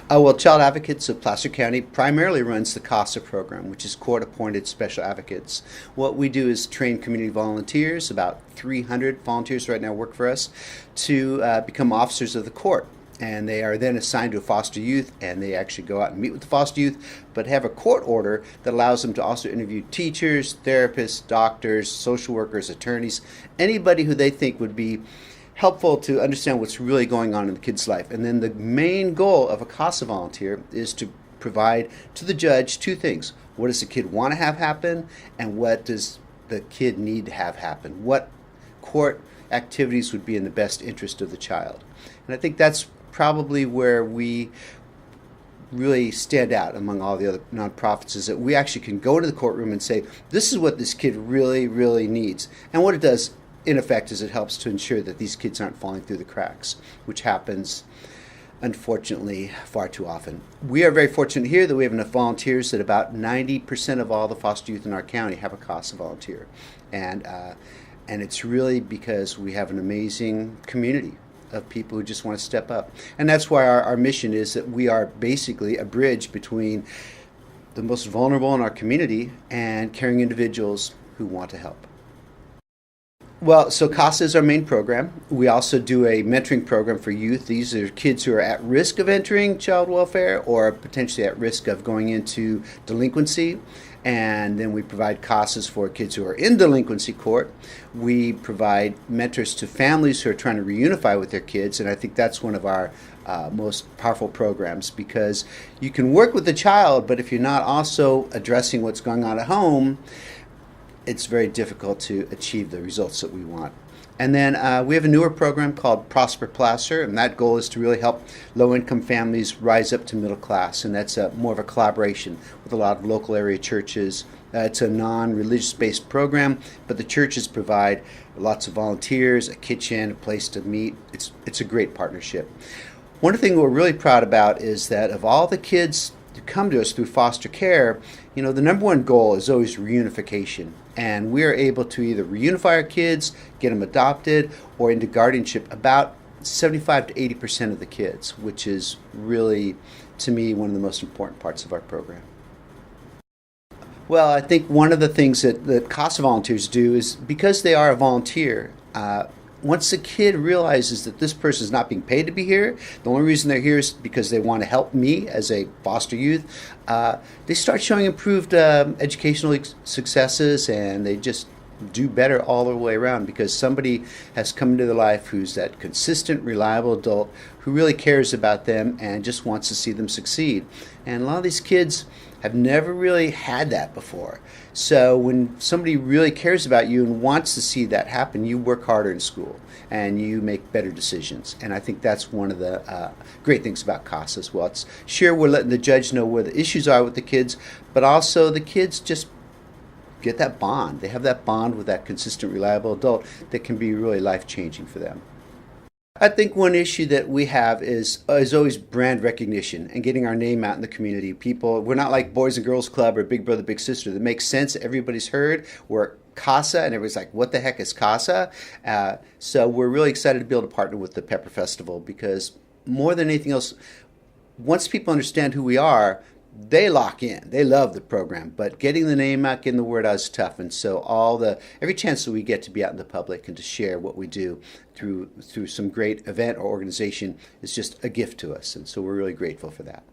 Well, Child Advocates of Placer County primarily runs the CASA program, which is court-appointed special advocates. What we do is train community volunteers, about 300 volunteers right now work for us, to become officers of the court. And they are then assigned to a foster youth, and they actually go out and meet with the foster youth, but have a court order that allows them to also interview teachers, therapists, doctors, social workers, attorneys, anybody who they think would be helpful to understand what's really going on in the kid's life. And then the main goal of a CASA volunteer is to provide to the judge two things. What does the kid want to have happen, and what does the kid need to have happen? What court activities would be in the best interest of the child? And I think that's probably where we really stand out among all the other nonprofits, is that we actually can go to the courtroom and say, this is what this kid really, really needs. And what it does, in effect, is it helps to ensure that these kids aren't falling through the cracks, which happens, unfortunately, far too often. We are very fortunate here that we have enough volunteers that about 90% of all the foster youth in our county have a CASA volunteer. And it's really because we have an amazing community of people who just want to step up. And that's why our mission is that we are basically a bridge between the most vulnerable in our community and caring individuals who want to help. Well, so CASA is our main program. We also do a mentoring program for youth. These are kids who are at risk of entering child welfare or potentially at risk of going into delinquency. And then we provide CASAs for kids who are in delinquency court. We provide mentors to families who are trying to reunify with their kids. And I think that's one of our most powerful programs, because you can work with the child, but if you're not also addressing what's going on at home, it's very difficult to achieve the results that we want. And then we have a newer program called Prosper Placer, and that goal is to really help low-income families rise up to middle class, and that's more of a collaboration with a lot of local area churches. It's a non-religious based program, but the churches provide lots of volunteers, a kitchen, a place to meet. It's a great partnership. One thing we're really proud about is that of all the kids who come to us through foster care, the number one goal is always reunification. And we are able to either reunify our kids, get them adopted, or into guardianship about 75 to 80% of the kids, which is really, to me, one of the most important parts of our program. Well, I think one of the things that CASA volunteers do is, because they are a volunteer, once the kid realizes that this person is not being paid to be here, the only reason they're here is because they want to help me as a foster youth, they start showing improved educational successes, and they just do better all the way around, because somebody has come into their life who's that consistent, reliable adult who really cares about them and just wants to see them succeed. And a lot of these kids have never really had that before. So when somebody really cares about you and wants to see that happen, you work harder in school and you make better decisions. And I think that's one of the great things about CASA as well. It's sure, we're letting the judge know where the issues are with the kids, but also the kids just get that bond. They have that bond with that consistent, reliable adult that can be really life-changing for them. I think one issue that we have is always brand recognition and getting our name out in the community. We're not like Boys and Girls Club or Big Brother, Big Sister. That makes sense. Everybody's heard. We're CASA, and everybody's like, what the heck is CASA? So we're really excited to be able to partner with the Pepper Festival, because more than anything else, once people understand who we are, they lock in. They love the program, but getting the name out, getting the word out is tough. And so every chance that we get to be out in the public and to share what we do through some great event or organization is just a gift to us. And so we're really grateful for that.